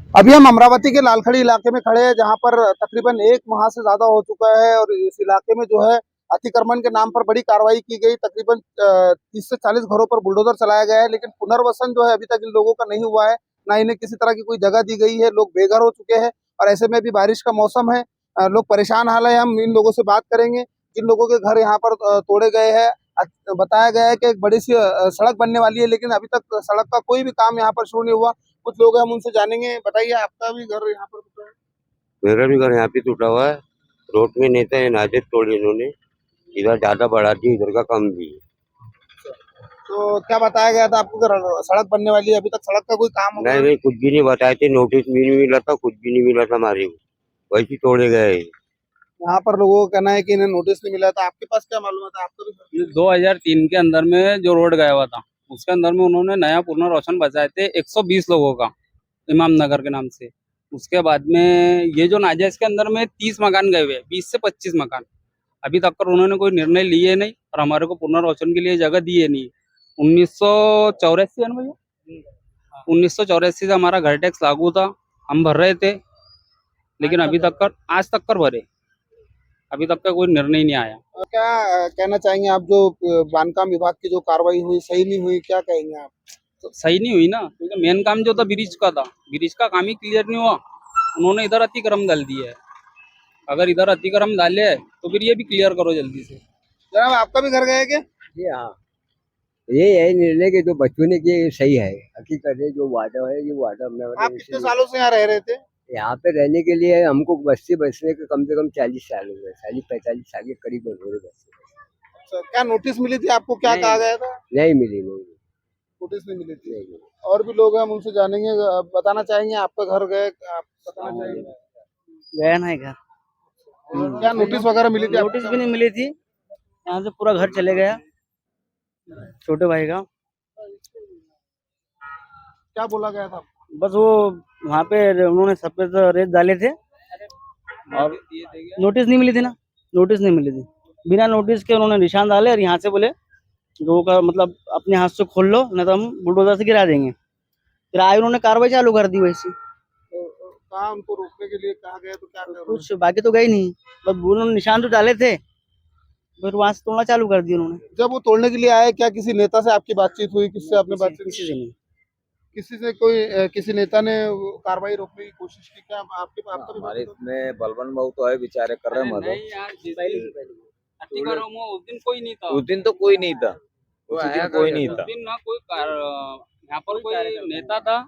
अभी हम अमरावती के लालखड़ी इलाके में खड़े हैं, जहां पर तकरीबन 1 माह से ज्यादा हो चुका है और इस इलाके में जो है अतिक्रमण के नाम पर बड़ी कार्रवाई की गई। तकरीबन 30 से 40 घरों पर बुलडोजर चलाया गया है, लेकिन पुनर्वसन जो है अभी तक इन लोगों का नहीं हुआ है। ना इन्हें किसी तरह की कोई जगह दी गई है, लोग बेघर हो चुके हैं और ऐसे में अभी बारिश का मौसम है। लोग परेशान हाल है। हम इन लोगों से बात करेंगे जिन लोगों के घर यहाँ पर तोड़े गए हैं। बताया गया है कि एक बड़ी सी सड़क बनने वाली है, लेकिन अभी तक सड़क का कोई भी काम यहाँ पर शुरू नहीं हुआ। कुछ लोग हैं, हम उनसे जानेंगे। बताइए, आपका भी घर यहाँ पर टूटा है? मेरा भी घर यहाँ पे टूटा हुआ है। रोड में नेता है, नाजत तोड़ी इन्होंने। इधर ज्यादा बढ़ा दी, इधर का कम भी है। तो क्या बताया गया था आपको कि सड़क बनने वाली है? अभी तक सड़क का कोई काम नहीं हुआ? नहीं, कुछ भी नहीं बताए थे, नोटिस भी नहीं मिला था, कुछ भी नहीं मिला था हमारे को। वैसे ही तोड़े गए। यहाँ पर लोगों का कहना है कि इन्हें नोटिस नहीं मिला था। आपके पास क्या मालूम था? आपका भी? ये 2003 के अंदर में जो रोड गया हुआ था, उसके अंदर में उन्होंने नया पुनर्वसन बचाए थे 120 लोगों का, इमाम नगर के नाम से। उसके बाद में ये जो नाजायज के अंदर में 30 मकान गए हुए हैं, 20 से 25 मकान। अभी तक कर उन्होंने कोई निर्णय लिए नहीं और हमारे को पुनर्वसन के लिए जगह दिए नहीं। 1984 है ना भैया, 1984 से हमारा घर टैक्स लागू था, हम भर रहे थे, लेकिन अभी तक कर आज तक कर भरे, अभी तक का कोई निर्णय नहीं आया। क्या कहना चाहेंगे आप? जो बांधकाम विभाग की जो कार्रवाई हुई सही नहीं हुई, क्या कहेंगे आप? तो सही नहीं हुई ना, क्योंकि मेन काम जो था ब्रिज का था, ब्रिज का काम ही क्लियर नहीं हुआ। उन्होंने इधर अतिक्रम डाल दिया है। अगर इधर अतिक्रम डाले तो फिर ये भी क्लियर करो जल्दी से। जनाब, आपका भी घर गया है क्या? जी हाँ, ये है निर्णय के जो बच्चों ने किए ये सही है। हकीकत है, जो वादा है ये वादा आप कितने सालों से यहाँ रह रहे थे? यहाँ पे रहने के लिए हमको बस्ती बसने के कम से कम 40 साल हो गए, 40-45 साल के करीब हो गए बस्ती बसने। अच्छा, क्या नोटिस मिली थी आपको? क्या नहीं कहा गया था? नहीं मिली, नहीं मिली, नोटिस नहीं मिली थी। नहीं मिली। और भी लोग हैं, हम उनसे जानेंगे। बताना चाहेंगे आपका घर गए? आप बताना चाहेंगे? गया ना घर। क्या नोटिस वगैरह मिली थी? नोटिस भी नहीं मिली थी, यहाँ से पूरा घर चले गया छोटे भाई का। क्या बोला गया था? बस वो वहाँ पे उन्होंने सफेद रेत डाले थे और नोटिस नहीं मिली थी ना, नोटिस नहीं मिली थी। बिना नोटिस के उन्होंने निशान डाले और यहाँ से बोले लोगों का मतलब अपने हाथ से खोल लो, नहीं तो हम बुलडोजर से गिरा देंगे। फिर आए उन्होंने कार्रवाई चालू कर दी वैसी। कहा उनको रोकने के लिए कहा गया, तो क्या कर रहे हैं? कुछ बाकी तो गई नहीं, बस उन्होंने निशान तो डाले थे, फिर वहां से तोड़ना चालू कर दिया उन्होंने। जब वो तोड़ने के लिए आए, क्या किसी नेता से आपकी बातचीत हुई? किससे आपने बातचीत किसी से नहीं। किसी से कोई किसी नेता ने वो कार्रवाई रोकने की कोशिश की? क्या आपका भी हमारे बात हुई? इसमें बलवन भाऊ तो है, बेचारे कर रहे हैं मदद। नहीं यार, जिस दिन अतिक्रम हुआ उस दिन कोई नहीं था। उस दिन तो कोई नहीं था, उसी दिन कोई नहीं उस था। दिन ना कोई यहाँ पर कोई नेता था,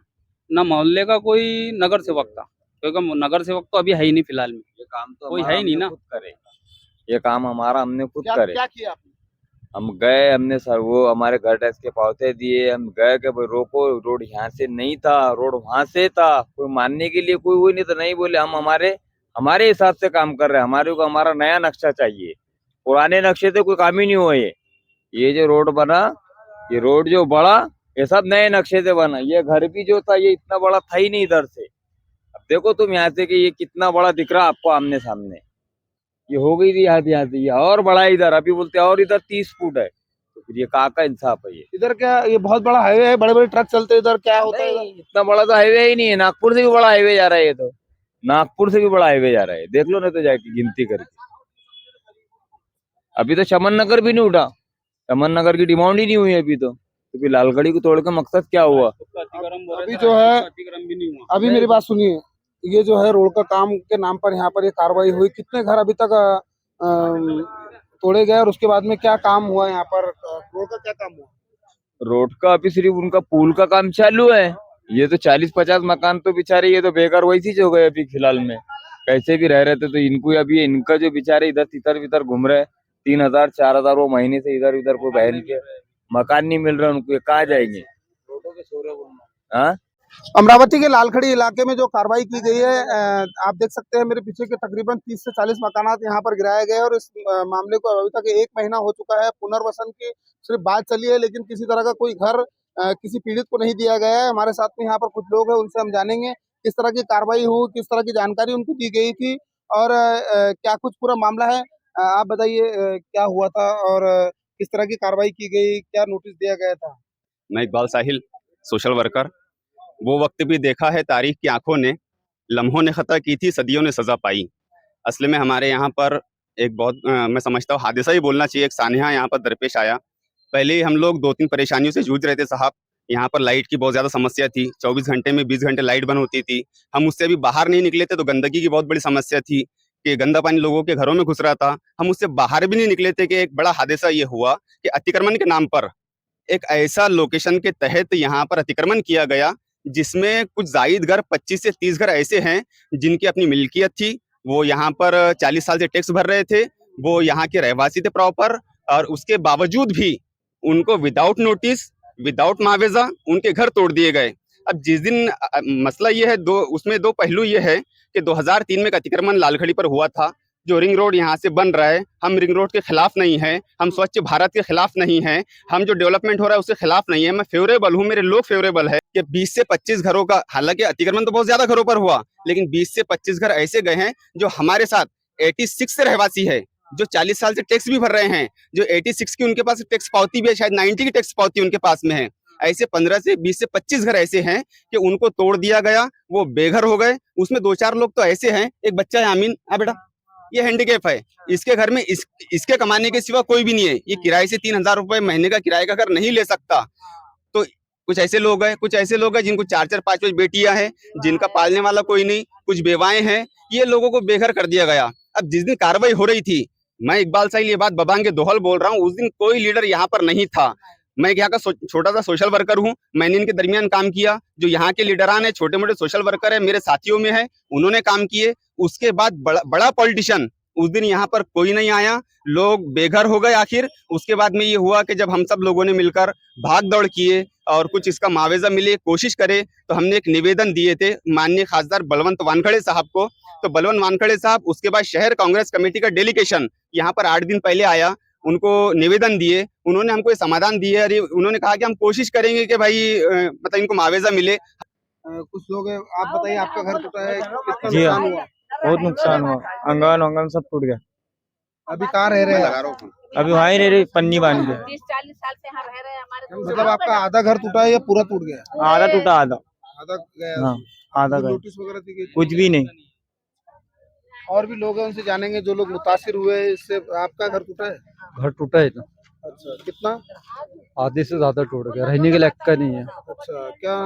ना मोहल्ले का कोई नगर सेवक था, क्योंकि नगर सेवक तो अभी है ही नहीं फिलहाल में। ये काम तो कोई हमारा है ही नहीं हमने ना। खुद करे। ये काम हमारा हमने खुद क्या करे। क्या किया आपने? हम गए, हमने सर वो हमारे घर टैक्स के पावते दिए, हम गए कि भाई रोको, रोड यहाँ से नहीं था, रोड वहां से था। कोई मानने के लिए कोई हुई नहीं, तो नहीं बोले हम हमारे हमारे हिसाब से काम कर रहे हैं, हमारे को हमारा नया नक्शा चाहिए। पुराने नक्शे से कोई काम ही नहीं हुआ। ये जो रोड बना, ये रोड जो बड़ा, ये सब नए नक्शे से बना। ये घर भी जो था ये इतना बड़ा था ही नहीं इधर से। अब देखो तुम यहाँ से कि ये कितना बड़ा दिख रहा आपको आमने सामने। ये हो गई थी यहाँ से ये और बड़ा है इधर, अभी बोलते हैं और इधर 30 फुट है। तो फिर ये कहाँ का इंसाफ है? ये इधर क्या ये बहुत बड़ा हाईवे है? बड़े बड़े ट्रक चलते हैं इधर, क्या होता है इधर? नहीं, इतना बड़ा तो हाईवे ही नहीं है। नागपुर से भी बड़ा हाईवे जा रहा है ये तो। नागपुर से भी बड़ा हाईवे जा रहा है, देख लो ना तो जाके गिनती करके। अभी तो चमन नगर भी नहीं उठा, चमन नगर की डिमांड ही नहीं हुई अभी तो फिर लालगढ़ी को तोड़ के मकसद क्या हुआ? अभी जो है, अभी मेरी बात सुनिए। ये जो है रोड का काम के नाम पर यहाँ पर ये कार्रवाई हुई। कितने घर अभी तक तोड़े गए और उसके बाद में क्या काम हुआ यहाँ पर? रोड का क्या काम हुआ? रोड का अभी सिर्फ उनका पुल का काम चालू है। ये तो 40-50 मकान तो बेचारे ये तो बेकार वैसी हो गए अभी फिलहाल में। कैसे भी रह रहे थे, तो इनको अभी इनका जो बेचारे इधर तितर बितर घूम रहे, 3,000-4,000 वो महीने से इधर उधर कोई बहन के मकान नहीं मिल रहा उनको, ये कहाँ जाएंगे? हाँ, अमरावती के लालखड़ी इलाके में जो कार्रवाई की गई है, आप देख सकते हैं मेरे पीछे के तकरीबन 30 से 40 मकानात यहाँ पर गिराए गए और इस मामले को अभी तक 1 महीना हो चुका है। पुनर्वसन की सिर्फ बात चली है, लेकिन किसी तरह का कोई घर किसी पीड़ित को नहीं दिया गया है। हमारे साथ में यहाँ पर कुछ लोग हैं, उनसे हम जानेंगे किस तरह की कार्रवाई हुई, किस तरह की जानकारी उनको दी गई थी और क्या कुछ पूरा मामला है। आप बताइए, क्या हुआ था और किस तरह की कार्रवाई की गई, क्या नोटिस दिया गया था? मैं इकबाल साहिल, सोशल वर्कर। वो वक्त भी देखा है तारीख की आंखों ने, लम्हों ने खता की थी, सदियों ने सजा पाई। असल में हमारे यहाँ पर एक बहुत मैं समझता हूँ हादसा ही बोलना चाहिए, एक सानहा यहाँ पर दरपेश आया। पहले ही हम लोग 2-3 परेशानियों से जूझ रहे थे साहब। यहाँ पर लाइट की बहुत ज़्यादा समस्या थी, 24 घंटे में 20 घंटे लाइट बंद होती थी। हम उससे अभी बाहर नहीं निकले थे तो गंदगी की बहुत बड़ी समस्या थी कि गंदा पानी लोगों के घरों में घुस रहा था। हम उससे बाहर भी नहीं निकले थे कि एक बड़ा हादसा ये हुआ कि अतिक्रमण के नाम पर एक ऐसा लोकेशन के तहत यहाँ पर अतिक्रमण किया गया जिसमें कुछ जायद घर 25 से 30 घर ऐसे हैं जिनकी अपनी मिल्कियत थी। वो यहाँ पर 40 साल से टैक्स भर रहे थे, वो यहाँ के रहवासी थे प्रॉपर, और उसके बावजूद भी उनको विदाउट नोटिस, विदाउट मुआवजा उनके घर तोड़ दिए गए। अब जिस दिन मसला ये है, उसमें दो पहलू ये है कि 2003 में एक अतिक्रमण लालखड़ी पर हुआ था। जो रिंग रोड यहाँ से बन रहा है, हम रिंग रोड के खिलाफ नहीं हैं, हम स्वच्छ भारत के खिलाफ नहीं हैं, हम जो डेवलपमेंट हो रहा है उसके खिलाफ नहीं है। मैं फेवरेबल हूँ, मेरे लोग फेवरेबल है कि 20 से 25 घरों का, हालांकि अतिक्रमण तो बहुत ज्यादा घरों पर हुआ, लेकिन 20 से 25 घर ऐसे गए हैं जो हमारे साथ 86 से रहवासी है, जो 40 साल से टैक्स भी भर रहे हैं, जो 86 की उनके पास टैक्स पावती भी है, शायद 90 की टैक्स पावती उनके पास में है। ऐसे 15 से 20 से 25 घर ऐसे हैं कि उनको तोड़ दिया गया, वो बेघर हो गए। उसमें 2-4 लोग तो ऐसे हैं, एक बच्चा है आमीन, बेटा ये हैंडीकैप है, इसके घर में इसके कमाने के सिवा कोई भी नहीं है, ये किराए से 3,000 रुपए महीने का किराए का घर नहीं ले सकता। तो कुछ ऐसे लोग हैं जिनको 4-4 5-5 बेटियां हैं, जिनका पालने वाला कोई नहीं, कुछ बेवाएं हैं, ये लोगों को बेघर कर दिया गया। अब जिस दिन कार्रवाई हो रही थी, मैं इकबाल साहिल ये बात बबांगे दोहल बोल रहा हूँ, उस दिन कोई लीडर यहाँ पर नहीं था। मैं यहाँ का छोटा सा सोशल वर्कर हूँ, मैंने इनके दरमियान काम किया। जो यहाँ के लीडरान है, छोटे मोटे सोशल वर्कर है, मेरे साथियों में है, उन्होंने काम किए। उसके बाद बड़ा पॉलिटिशियन उस दिन यहाँ पर कोई नहीं आया, लोग बेघर हो गए। आखिर उसके बाद में ये हुआ कि जब हम सब लोगों ने मिलकर भाग दौड़ किए और कुछ इसका मुआवजा मिले, कोशिश करे, तो हमने एक निवेदन दिए थे माननीय खासदार बलवंत वानखड़े साहब को। तो बलवंत वानखड़े साहब, उसके बाद शहर कांग्रेस कमेटी का डेलीगेशन यहाँ पर 8 दिन पहले आया, उनको निवेदन दिए, उन्होंने हमको ये समाधान दिए और उन्होंने कहा कि हम कोशिश करेंगे कि भाई मतलब इनको मुआवजा मिले। कुछ लोग हैं, आप बताइए, आपका घर टूटा है, कितना जी हाँ। नुकसान हुआ? बहुत नुकसान हुआ, अंगन वंगन सब टूट गया। अभी कहाँ रह रहे हैं? अभी वहीं रह रही, पन्नी बांध के। 30-40 साल से यहाँ रह रहे हैं हमारे। मतलब आपका आधा घर टूटा है या पूरा टूट गया? आधा टूटा, आधा आधा गया। हाँ, आधा कोई गया, नोटिस वगैरह दी गई? कुछ भी नहीं। और भी लोग हैं, उनसे जानेंगे जो लोग मुतासिर हुए इससे। आपका घर टूटा है? घर टूटा है तो अच्छा, कितना? आधे से ज्यादा टूट गया, रहने के लायक का नहीं है। अच्छा, क्या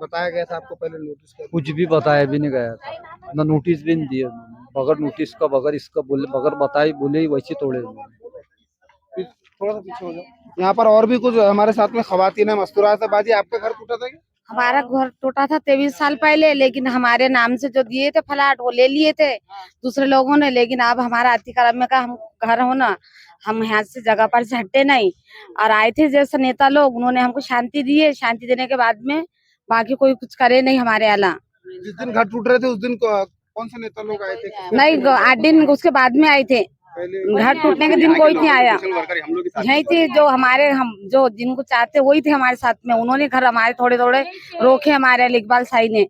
बताया गया था आपको पहले नोटिस कर? कुछ भी बताया भी नहीं गया था, ना नोटिस भी नहीं दिया उन्होंने। बगैर नोटिस का, बगैर इसका बोले, बगैर बताए बोले ही वैसे तोड़े उन्होंने। थोड़ा सा पीछे हो जाओ। यहाँ पर और भी कुछ हमारे साथ में खवातीन है, मस्तूरा से। बाजी, आपका घर टूटा था क्या? हमारा घर टूटा था 23 साल पहले, लेकिन हमारे नाम से जो दिए थे फ्लैट वो ले लिए थे दूसरे लोगों ने। लेकिन अब हमारा अतिक्रमण का हम घर हो ना, हम यहाँ से जगह पर से हटे नहीं। और आए थे जैसे नेता लोग, उन्होंने हमको शांति दी है। शांति देने के बाद में बाकी कोई कुछ करे नहीं हमारे अला। जिस दिन घर टूट रहे थे उस दिन कौन से नेता लोग आए थे? नहीं, 8 दिन उसके बाद में आए थे। घर टूटने के दिन कोई नहीं आया। यही थे जो हमारे, हम जो जिनको चाहते वही थे हमारे साथ में। उन्होंने घर हमारे थोड़े थोड़े रोके हमारे इकबाल साई ने।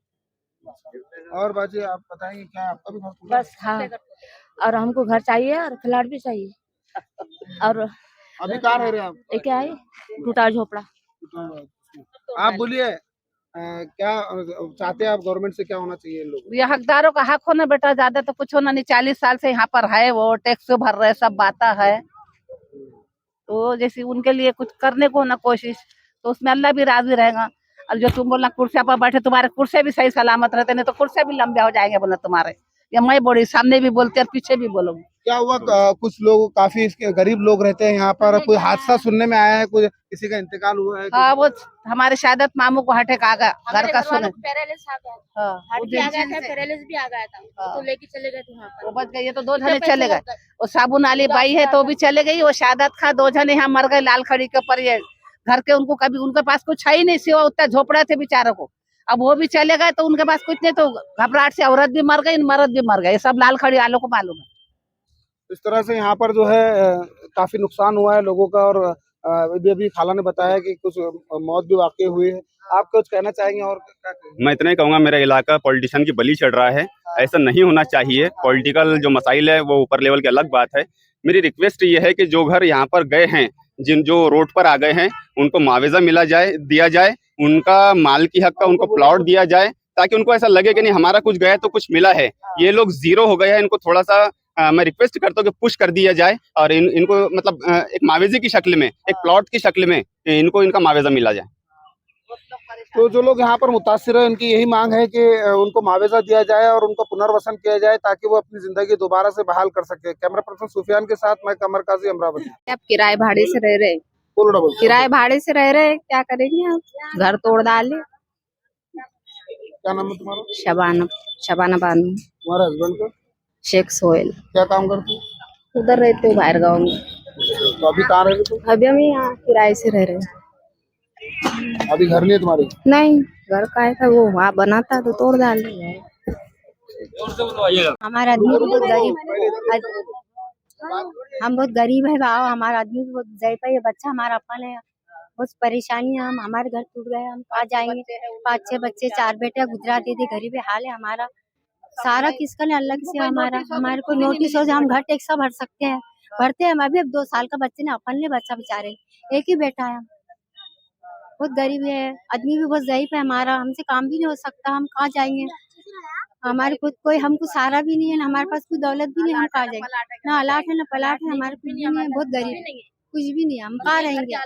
और बाजी, आप बताएंगे क्या आपका भी घर टूटा? बस हाँ, और हमको घर चाहिए और फ्लैट भी चाहिए। और अभी कहाँ रह रहे हैं आप? ये क्या है, टूटा झोपड़ा। आप बोलिए, क्या चाहते हैं आप? गवर्नमेंट से क्या होना चाहिए इन लोगों? ये हकदारों का हक होना बेटा, ज्यादा तो कुछ होना नहीं। 40 साल से यहाँ पर है, वो टैक्स भर रहे, सब बाता है। तो जैसे उनके लिए कुछ करने को ना कोशिश, तो उसमें अल्लाह भी राजी रहेगा। और जो तुम बोलना कुर्सिया पर बैठे, तुम्हारे कुर्सिया भी सही सलामत रहते, नहीं तो कुर्सिया भी लंबे हो जाएंगे बोला तुम्हारे। या मैं बोली, सामने भी बोलते और पीछे भी बोलोगे। क्या हुआ? कुछ लोग, काफी गरीब लोग रहते हैं यहाँ पर, कोई हादसा सुनने में आया है? कुछ किसी का इंतकाल हुआ है? हाँ, वो हमारे शादत मामू को हार्ट अटैक आ गया, घर का सुने। पैरालिस आ गया, हाँ, हार्ट भी आ गया था, पैरालिस भी आ गया था। तो लेके चले गए थे वहाँ पर। वो बच गई। ये तो 2 जने चले गए। वो साबुन वाली बाई है तो भी चले गई। वो शादत खा 2 जने यहाँ मर गए लाल खड़ी के ऊपर। ये घर के उनको कभी, उनके पास कुछ है ही नहीं सिवा उतना झोपड़ा थे बेचारों को। अब वो भी चले गए तो उनके पास कुछ नहीं, तो घबराहट से औरत भी मर गई, मर्द भी मर गए। ये सब लाल खड़ी वालों को मालूम है। इस तरह से यहाँ पर जो है काफी नुकसान हुआ है लोगों का। और अभी खाला ने बताया कि कुछ मौत भी वाकई हुई है। आप कुछ कहना चाहेंगे? और क्या कहेंगे? मैं इतना ही कहूँगा, मेरा इलाका पॉलिटिशियन की बलि चढ़ रहा है, ऐसा नहीं होना चाहिए। पॉलिटिकल जो मसाइल है वो ऊपर लेवल की अलग बात है। मेरी रिक्वेस्ट ये है कि जो घर यहाँ पर गए हैं, जिन जो रोड पर आ गए हैं उनको मुआवजा दिया जाए, उनका माल की हक का उनको प्लॉट दिया जाए, ताकि उनको ऐसा लगे कि नहीं हमारा कुछ गया तो कुछ मिला है। ये लोग जीरो हो गए हैं, इनको थोड़ा सा मैं रिक्वेस्ट करता हूँ कि पुश कर दिया जाए और इनको मतलब एक मुआवजे की शक्ल में, एक प्लॉट की शक्ल में इनको इनका मुआवजा मिला जाए। तो जो लोग यहाँ पर मुतासिर है उनकी यही मांग है कि उनको मुआवजा दिया जाए और उनका पुनर्वसन किया जाए ताकि वो अपनी जिंदगी दोबारा से बहाल कर सके। कैमरा पर्सन सुफियान के साथ मैं कमर काजी, अमरावती। अब किराए भाड़े से रह रहे, बोलो डबल। किराए भाड़े से रह रहे, क्या करेंगे आप? घर तोड़ डाले। क्या नाम है तुम्हारा? शबाना बानू। तुम्हारे हस्बैंड का शेख सोहेल। क्या काम करते हो? उधर रहते हो बाहर गाँव में। तो अभी कहाँ रह तुम? अभी हम यहाँ किराए से रह रहे। अभी घर नहीं है तुम्हारी? नहीं, घर का है वो वहाँ बनाता तो तोड़ डाले। हमारा आदमी बहुत गरीब, हम बहुत गरीब है भाव, हमारा आदमी बहुत ज़ईफ़ है, बच्चा हमारा अपन है, बहुत परेशानी है। हम हमारे घर टूट गए, हम कहाँ जाएंगे? 5-6 बच्चे, 4 बेटे, गुजरात दे गरीब हाल है हमारा। सारा किसका ने अल्लाह से हमारा, हमारे को नोटिस हो जाए हम घर टैक्स भर सकते हैं, भरते हैं हम अभी। अब 2 साल का बच्चे ने अपन ने बच्चा बेचारे, एक ही बेटा है, बहुत गरीब है, आदमी भी बहुत ज़ईफ़ है हमारा, हमसे काम भी नहीं हो सकता, हम कहाँ जाएंगे? हमारे खुद कोई हमको सहारा भी नहीं है, हमारे पास कोई दौलत भी नहीं, हम कहाँ जाएंगे? ना अलाट है ना पलाट है, हमारे कुछ भी नहीं है, बहुत गरीब है, कुछ भी नहीं है, हम कहाँ रहेंगे?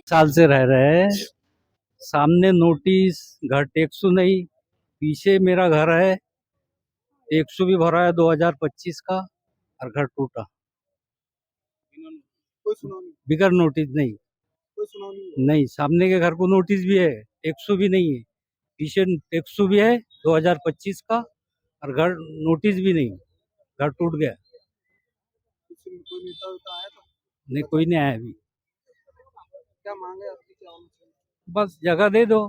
साल से रह रहे हैं, सामने नोटिस, घर टैक्स नहीं, पीछे मेरा घर है, टैक्स भी भरा है 2025 का और घर टूटा कोई सुनाओ बिगर नोटिस नहीं। कोई सुनाओ नहीं, सामने के घर को नोटिस भी है, टैक्स भी नहीं है, पीछे टैक्स भी है 2025 का और घर नोटिस भी नहीं, घर टूट गया। कोई नेता वेता आया था? नहीं, कोई नहीं आया अभी। क्या मांग है आपकी, क्या होना चाहिए? बस जगह दे दो,